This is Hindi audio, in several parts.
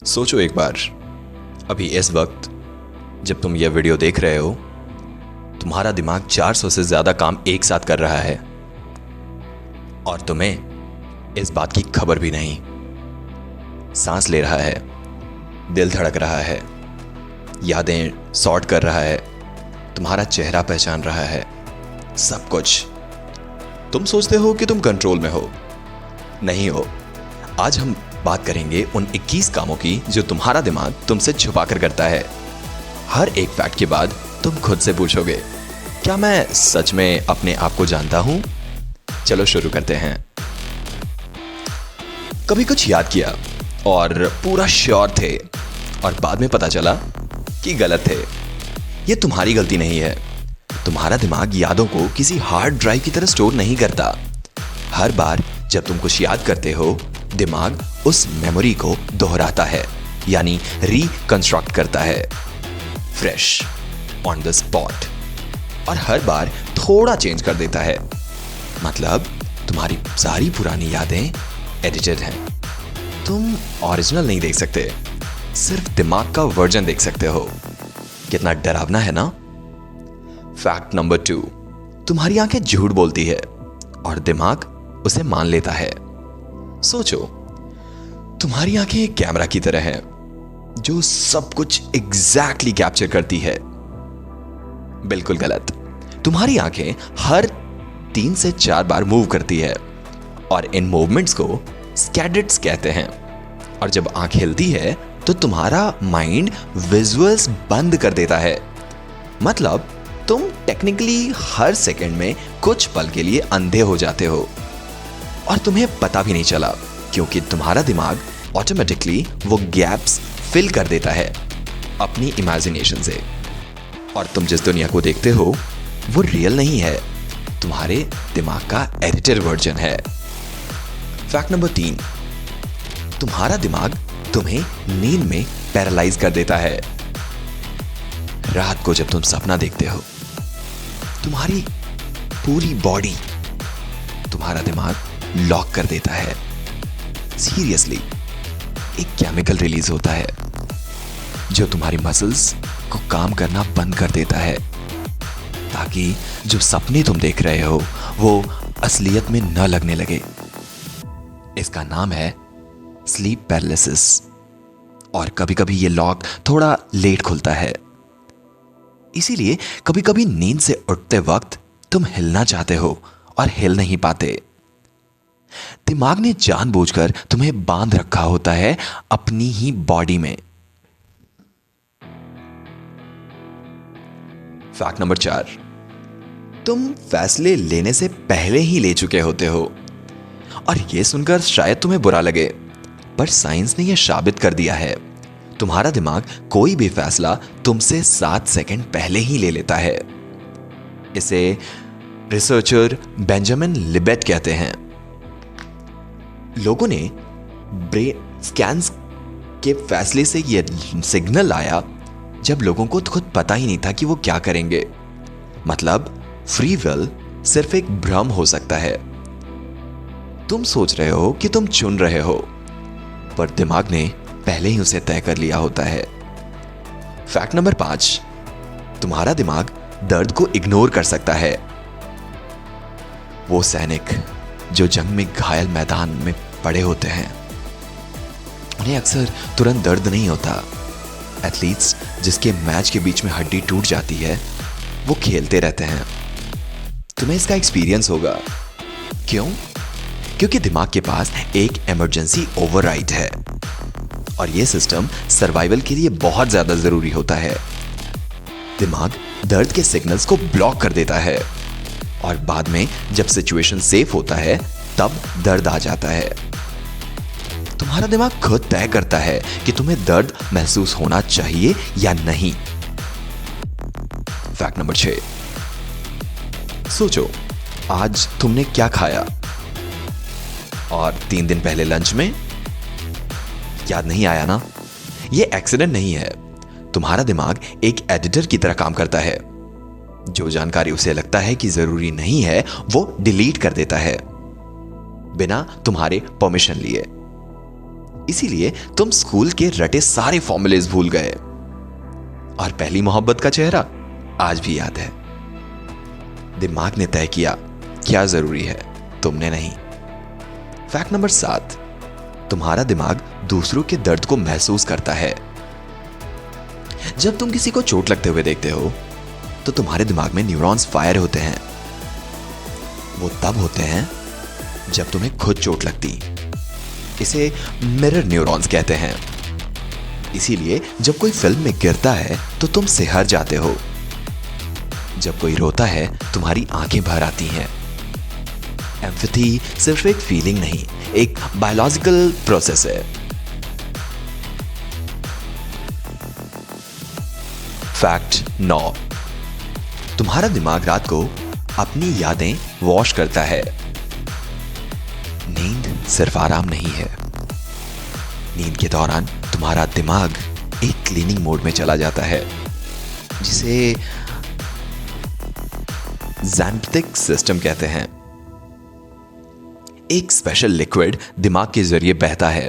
सोचो एक बार, अभी इस वक्त जब तुम यह वीडियो देख रहे हो, तुम्हारा दिमाग 400 से ज्यादा काम एक साथ कर रहा है और तुम्हें इस बात की खबर भी नहीं। सांस ले रहा है, दिल धड़क रहा है, यादें सॉर्ट कर रहा है, तुम्हारा चेहरा पहचान रहा है, सब कुछ। तुम सोचते हो कि तुम कंट्रोल में हो, नहीं हो। आज हम बात करेंगे उन 21 कामों की जो तुम्हारा दिमाग तुमसे छुपा कर करता है। हर एक फैक्ट के बाद तुम खुद से पूछोगे, क्या मैं सच में अपने आप को जानता हूं? चलो शुरू करते हैं। कभी कुछ याद किया और पूरा श्योर थे और बाद में पता चला कि गलत थे। यह तुम्हारी गलती नहीं है। तुम्हारा दिमाग यादों को किसी हार्ड ड्राइव की तरह स्टोर नहीं करता। हर बार जब तुम कुछ याद करते हो, दिमाग उस मेमोरी को दोहराता है, यानी रिकंस्ट्रक्ट करता है, फ्रेश, ऑन द स्पॉट, और हर बार थोड़ा चेंज कर देता है। मतलब तुम्हारी सारी पुरानी यादें एडिटेड हैं। तुम ओरिजिनल नहीं देख सकते, सिर्फ दिमाग का वर्जन देख सकते हो। कितना डरावना है ना? फैक्ट नंबर 2, तुम्हारी आंखें झूठ बोलती है और दिमाग उसे मान लेता है। सोचो, तुम्हारी आंखें एक कैमरा की तरह हैं जो सब कुछ एग्जैक्टली कैप्चर करती है। बिल्कुल गलत। तुम्हारी आंखें हर 3 से 4 बार मूव करती है और इन मूवमेंट्स को स्कैडर्स कहते हैं। और जब आंख हिलती है तो तुम्हारा माइंड विजुअल्स बंद कर देता है। मतलब तुम टेक्निकली हर सेकंड में कुछ पल के लिए अंधे हो जाते हो और तुम्हें पता भी नहीं चला, क्योंकि तुम्हारा दिमाग ऑटोमेटिकली वो गैप्स फिल कर देता है अपनी इमेजिनेशन से। और तुम जिस दुनिया को देखते हो वो रियल नहीं है, तुम्हारे दिमाग का एडिटेड वर्जन है। फैक्ट नंबर 3, तुम्हारा दिमाग तुम्हें नींद में पैरालाइज कर देता है। रात को जब तुम सपना देखते हो, तुम्हारी पूरी बॉडी तुम्हारा दिमाग लॉक कर देता है। सीरियसली, एक केमिकल रिलीज होता है जो तुम्हारी मसल्स को काम करना बंद कर देता है, ताकि जो सपने तुम देख रहे हो वो असलियत में न लगने लगे। इसका नाम है स्लीप पैरालिसिस। और कभी कभी ये लॉक थोड़ा लेट खुलता है, इसीलिए कभी कभी नींद से उठते वक्त तुम हिलना चाहते हो और हिल नहीं पाते। दिमाग ने जानबूझकर तुम्हें बांध रखा होता है अपनी ही बॉडी में। फैक्ट नंबर 4, तुम फैसले लेने से पहले ही ले चुके होते हो। और यह सुनकर शायद तुम्हें बुरा लगे, पर साइंस ने यह साबित कर दिया है, तुम्हारा दिमाग कोई भी फैसला तुमसे 7 सेकंड पहले ही ले लेता है। इसे रिसर्चर बेंजामिन लिबेट कहते हैं। लोगों ने ब्रेन स्कैन्स के फैसले से यह सिग्नल आया जब लोगों को खुद पता ही नहीं था कि वो क्या करेंगे। मतलब फ्री विल सिर्फ एक भ्रम हो सकता है। तुम सोच रहे हो कि तुम चुन रहे हो, पर दिमाग ने पहले ही उसे तय कर लिया होता है। फैक्ट नंबर 5, तुम्हारा दिमाग दर्द को इग्नोर कर सकता है। वो सैनिक जो जंग में घायल मैदान में पड़े होते हैं, उन्हें अक्सर तुरंत दर्द नहीं होता। एथलीट्स जिसके मैच के बीच में हड्डी टूट जाती है, वो खेलते रहते हैं। तुम्हें इसका एक्सपीरियंस होगा। क्यों? क्योंकि दिमाग के पास एक इमरजेंसी ओवरराइड है और यह सिस्टम सर्वाइवल के लिए बहुत ज्यादा जरूरी होता है। दिमाग दर्द के सिग्नल्स को ब्लॉक कर देता है और बाद में जब सिचुएशन सेफ होता है तब दर्द आ जाता है। तुम्हारा दिमाग खुद तय करता है कि तुम्हें दर्द महसूस होना चाहिए या नहीं। फैक्ट नंबर 6, सोचो आज तुमने क्या खाया और 3 दिन पहले लंच में याद नहीं आया ना? यह एक्सीडेंट नहीं है। तुम्हारा दिमाग एक एडिटर की तरह काम करता है। जो जानकारी उसे लगता है कि जरूरी नहीं है वो डिलीट कर देता है बिना तुम्हारे परमिशन लिए। इसीलिए तुम स्कूल के रटे सारे फॉर्मूलेज भूल गए और पहली मोहब्बत का चेहरा आज भी याद है। दिमाग ने तय किया क्या जरूरी है, तुमने नहीं। फैक्ट नंबर 7, तुम्हारा दिमाग दूसरों के दर्द को महसूस करता है। जब तुम किसी को चोट लगते हुए देखते हो तो तुम्हारे दिमाग में न्यूरॉन्स फायर होते हैं। वो तब होते हैं जब तुम्हें खुद चोट लगती। इसे मिरर न्यूरॉन्स कहते हैं। इसीलिए जब कोई फिल्म में गिरता है तो तुम सिहर जाते हो। जब कोई रोता है तुम्हारी आंखें भर आती हैं। एम्पैथी सिर्फ एक फीलिंग नहीं, एक बायोलॉजिकल प्रोसेस है। फैक्ट 9, तुम्हारा दिमाग रात को अपनी यादें वॉश करता है। नींद सिर्फ आराम नहीं है। नींद के दौरान तुम्हारा दिमाग एक क्लीनिंग मोड में चला जाता है जिसे ज़ैनप्टिक सिस्टम कहते हैं। एक स्पेशल लिक्विड दिमाग के जरिए बहता है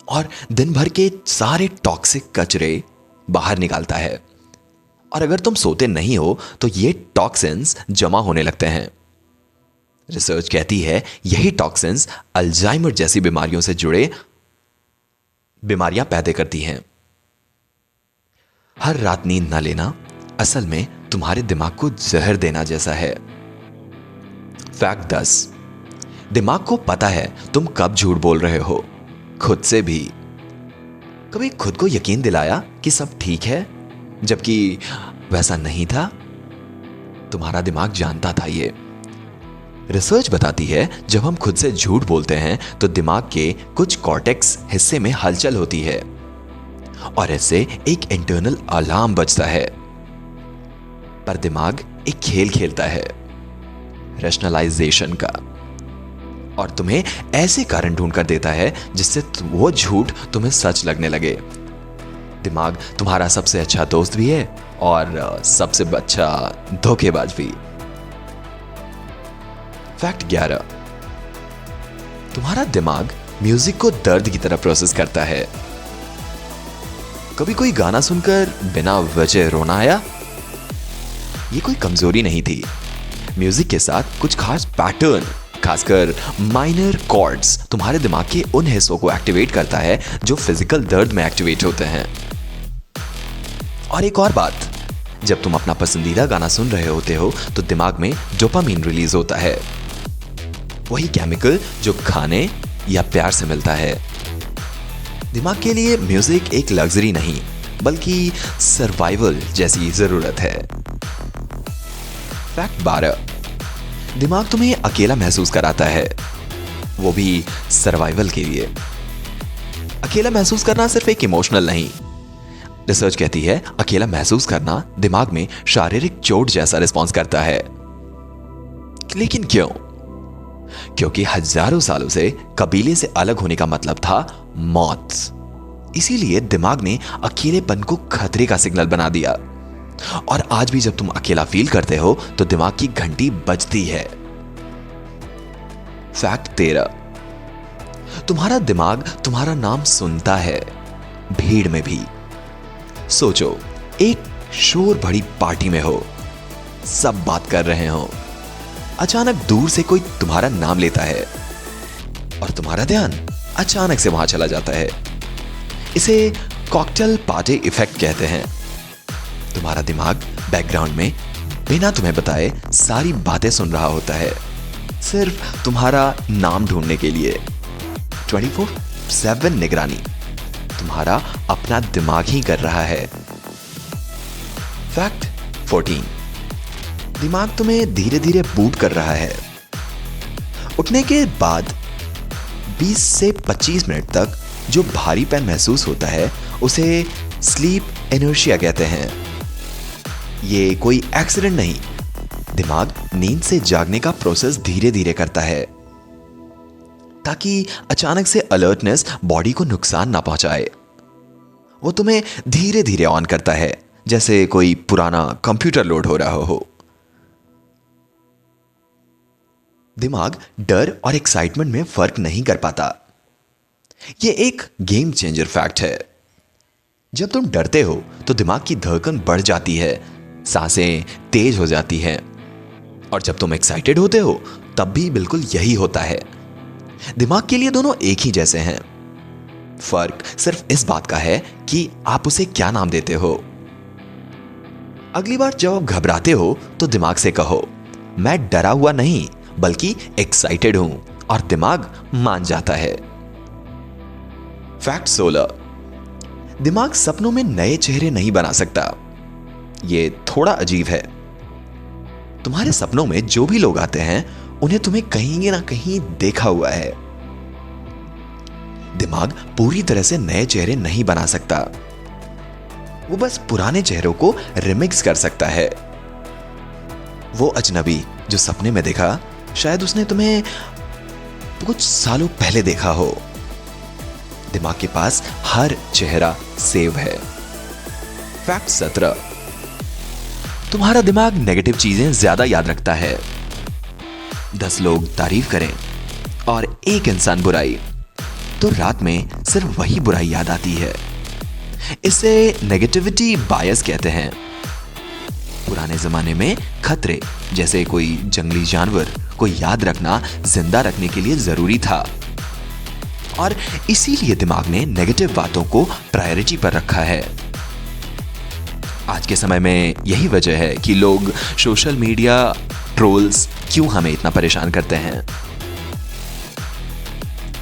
और दिन भर के सारे टॉक्सिक कचरे बाहर निकालता है। और अगर तुम सोते नहीं हो तो ये टॉक्सिन्स जमा होने लगते हैं। रिसर्च कहती है यही टॉक्सिन्स अल्जाइमर जैसी बीमारियों से जुड़े बीमारियां पैदा करती हैं। हर रात नींद ना लेना असल में तुम्हारे दिमाग को जहर देना जैसा है। फैक्ट 10, दिमाग को पता है तुम कब झूठ बोल रहे हो, खुद से भी। कभी खुद को यकीन दिलाया कि सब ठीक है जबकि वैसा नहीं था? तुम्हारा दिमाग जानता था ये। रिसर्च बताती है जब हम खुद से झूठ बोलते हैं तो दिमाग के कुछ कॉर्टेक्स हिस्से में हलचल होती है और इससे एक इंटरनल अलार्म बजता है। पर दिमाग एक खेल खेलता है, रैशनलाइजेशन का, और तुम्हें ऐसे कारण ढूंढ कर देता है जिससे वो झूठ तुम्हें सच लगने लगे। दिमाग तुम्हारा सबसे अच्छा दोस्त भी है और सबसे अच्छा धोखेबाज भी। फैक्ट 11, तुम्हारा दिमाग म्यूजिक को दर्द की तरह प्रोसेस करता है। कभी कोई गाना सुनकर बिना वजह रोना आया? ये कोई कमजोरी नहीं थी। म्यूजिक के साथ कुछ खास पैटर्न, खासकर माइनर कॉर्ड्स, तुम्हारे दिमाग के उन हिस्सों को एक्टिवेट करता है जो फिजिकल दर्द में एक्टिवेट होते हैं। और एक और बात, जब तुम अपना पसंदीदा गाना सुन रहे होते हो तो दिमाग में डोपामीन रिलीज होता है, वही केमिकल जो खाने या प्यार से मिलता है। दिमाग के लिए म्यूजिक एक लग्जरी नहीं बल्कि सर्वाइवल जैसी जरूरत है। फैक्ट 12, दिमाग तुम्हें अकेला महसूस कराता है, वो भी सर्वाइवल के लिए। अकेला महसूस करना सिर्फ एक इमोशनल नहीं, रिसर्च कहती है अकेला महसूस करना दिमाग में शारीरिक चोट जैसा रिस्पॉन्स करता है। लेकिन क्यों? क्योंकि हजारों सालों से कबीले से अलग होने का मतलब था मौत। इसीलिए दिमाग ने अकेलेपन को खतरे का सिग्नल बना दिया। और आज भी जब तुम अकेला फील करते हो तो दिमाग की घंटी बजती है। फैक्ट 13, तुम्हारा दिमाग तुम्हारा नाम सुनता है, भीड़ में भी। सोचो, एक शोर भरी पार्टी में हो, सब बात कर रहे हो, अचानक दूर से कोई तुम्हारा नाम लेता है और तुम्हारा ध्यान अचानक से वहां चला जाता है। इसे कॉकटेल पार्टी इफेक्ट कहते हैं। तुम्हारा दिमाग बैकग्राउंड में बिना तुम्हें बताए सारी बातें सुन रहा होता है, सिर्फ तुम्हारा नाम ढूंढने के लिए। 24/7 निगरानी तुम्हारा अपना दिमाग ही कर रहा है। फैक्ट 14, दिमाग तुम्हें धीरे धीरे बूट कर रहा है। उठने के बाद 20 से 25 मिनट तक जो भारीपन महसूस होता है उसे स्लीप इनर्शिया कहते हैं। ये कोई एक्सीडेंट नहीं, दिमाग नींद से जागने का प्रोसेस धीरे धीरे करता है ताकि अचानक से अलर्टनेस बॉडी को नुकसान ना पहुंचाए। वो तुम्हें धीरे धीरे ऑन करता है, जैसे कोई पुराना कंप्यूटर लोड हो रहा हो। दिमाग डर और एक्साइटमेंट में फर्क नहीं कर पाता। ये एक गेम चेंजर फैक्ट है। जब तुम डरते हो तो दिमाग की धड़कन बढ़ जाती है, सांसें तेज हो जाती हैं, और जब तुम एक्साइटेड होते हो तब भी बिल्कुल यही होता है। दिमाग के लिए दोनों एक ही जैसे हैं, फर्क सिर्फ इस बात का है कि आप उसे क्या नाम देते हो। अगली बार जब आप घबराते हो तो दिमाग से कहो, मैं डरा हुआ नहीं बल्कि एक्साइटेड हूं, और दिमाग मान जाता है। फैक्ट 16, दिमाग सपनों में नए चेहरे नहीं बना सकता। यह थोड़ा अजीब है। तुम्हारे सपनों में जो भी लोग आते हैं उन्हें तुम्हें कहीं ना कहीं देखा हुआ है। दिमाग पूरी तरह से नए चेहरे नहीं बना सकता, वो बस पुराने चेहरों को रिमिक्स कर सकता है। वो अजनबी जो सपने में देखा, शायद उसने तुम्हें कुछ सालों पहले देखा हो। दिमाग के पास हर चेहरा सेव है। फैक्ट 17, तुम्हारा दिमाग नेगेटिव चीजें ज्यादा याद रखता है। 10 लोग तारीफ करें और एक इंसान बुराई, तो रात में सिर्फ वही बुराई याद आती है। इसे नेगेटिविटी बायस कहते हैं। पुराने जमाने में खतरे जैसे कोई जंगली जानवर को याद रखना जिंदा रखने के लिए जरूरी था, और इसीलिए दिमाग ने नेगेटिव बातों को प्रायोरिटी पर रखा है। आज के समय में यही वजह है कि लोग सोशल मीडिया ट्रोल्स क्यों हमें इतना परेशान करते हैं।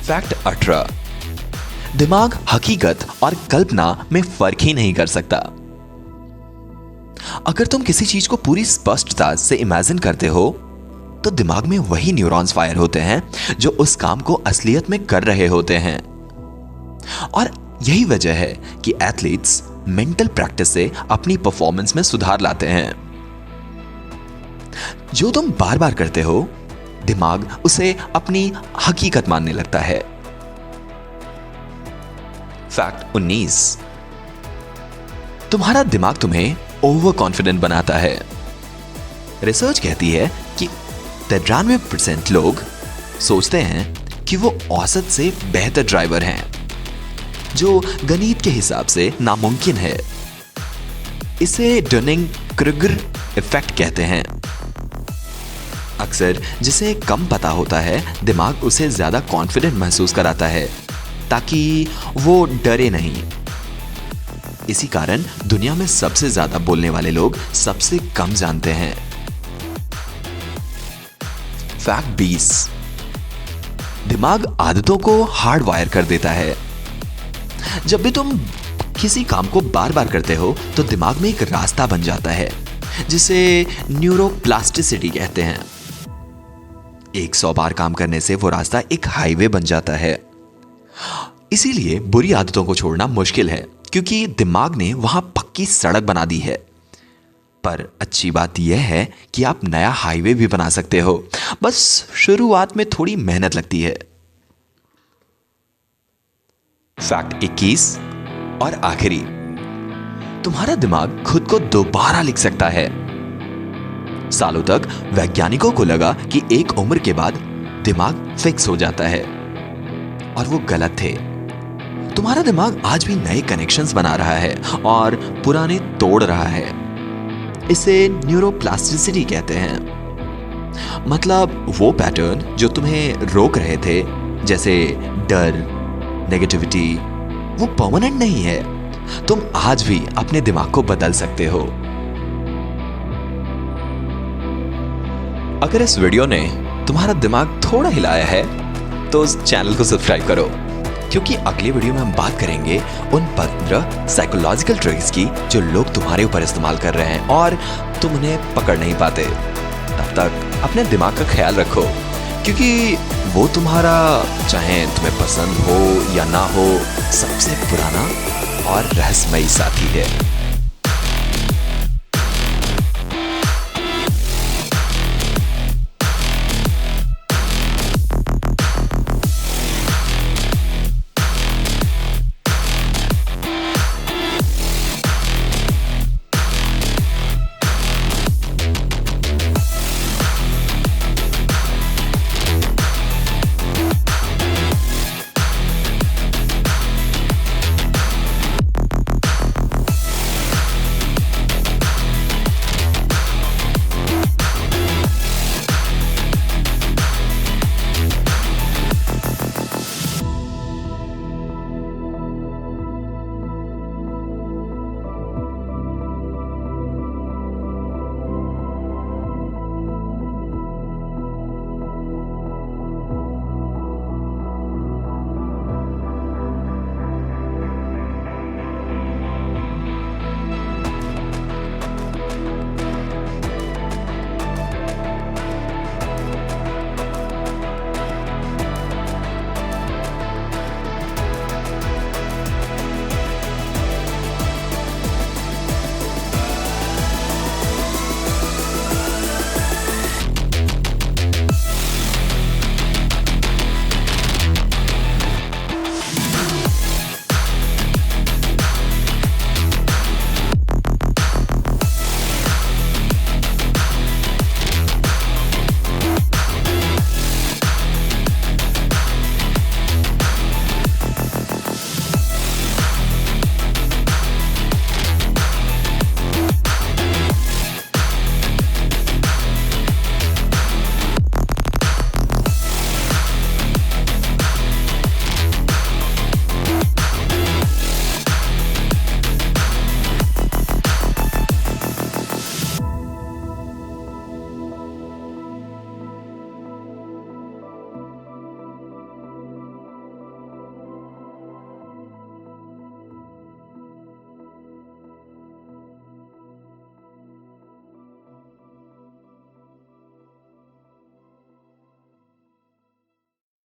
फैक्ट 18, दिमाग हकीकत और कल्पना में फर्क ही नहीं कर सकता। अगर तुम किसी चीज को पूरी स्पष्टता से इमेजिन करते हो तो दिमाग में वही न्यूरॉन्स फायर होते हैं जो उस काम को असलियत में कर रहे होते हैं। और यही वजह है कि एथलीट्स मेंटल प्रैक्टिस से अपनी परफॉर्मेंस में सुधार लाते हैं। जो तुम बार बार करते हो, दिमाग उसे अपनी हकीकत मानने लगता है। फैक्ट 19, तुम्हारा दिमाग तुम्हें ओवर कॉन्फिडेंट बनाता है। रिसर्च कहती है कि 93% लोग सोचते हैं कि वो औसत से बेहतर ड्राइवर हैं, जो गणित के हिसाब से नामुमकिन है। इसे डनिंग-क्रुगर इफेक्ट कहते हैं। अक्सर जिसे कम पता होता है, दिमाग उसे ज्यादा कॉन्फिडेंट महसूस कराता है ताकि वो डरे नहीं। इसी कारण दुनिया में सबसे ज्यादा बोलने वाले लोग सबसे कम जानते हैं। फैक्ट 20, दिमाग आदतों को हार्ड वायर कर देता है। जब भी तुम किसी काम को बार बार करते हो तो दिमाग में एक रास्ता बन जाता है जिसे न्यूरोप्लास्टिसिटी कहते हैं। 100 बार काम करने से वो रास्ता एक हाईवे बन जाता है। इसीलिए बुरी आदतों को छोड़ना मुश्किल है, क्योंकि दिमाग ने वहां पक्की सड़क बना दी है। पर अच्छी बात यह है कि आप नया हाईवे भी बना सकते हो, बस शुरुआत में थोड़ी मेहनत लगती है। फैक्ट 21 और आखिरी, तुम्हारा दिमाग खुद को दोबारा लिख सकता है। सालों तक वैज्ञानिकों को लगा कि एक उम्र के बाद दिमाग फिक्स हो जाता है, और वो गलत थे। तुम्हारा दिमाग आज भी नए कनेक्शंस बना रहा है और पुराने तोड़ रहा है। इसे न्यूरोप्लास्टिसिटी कहते हैं। मतलब वो पैटर्न जो तुम्हें रोक रहे थे, जैसे डर, नेगेटिविटी, वो परमानेंट नहीं है। तुम आज भी अपने दिमाग को बदल सकते हो। अगर इस वीडियो ने तुम्हारा दिमाग थोड़ा हिलाया है तो इस चैनल को सब्सक्राइब करो, क्योंकि अगले वीडियो में हम बात करेंगे उन 15 साइकोलॉजिकल ट्रिक्स की जो लोग तुम्हारे ऊपर इस्तेमाल कर रहे हैं और तुम उन्हें पकड़ नहीं पाते। तब तक अपने दिमाग का ख्याल रखो, क्योंकि वो तुम्हारा, चाहे तुम्हें पसंद हो या ना हो, सबसे पुराना और रहस्यमयी साथी है।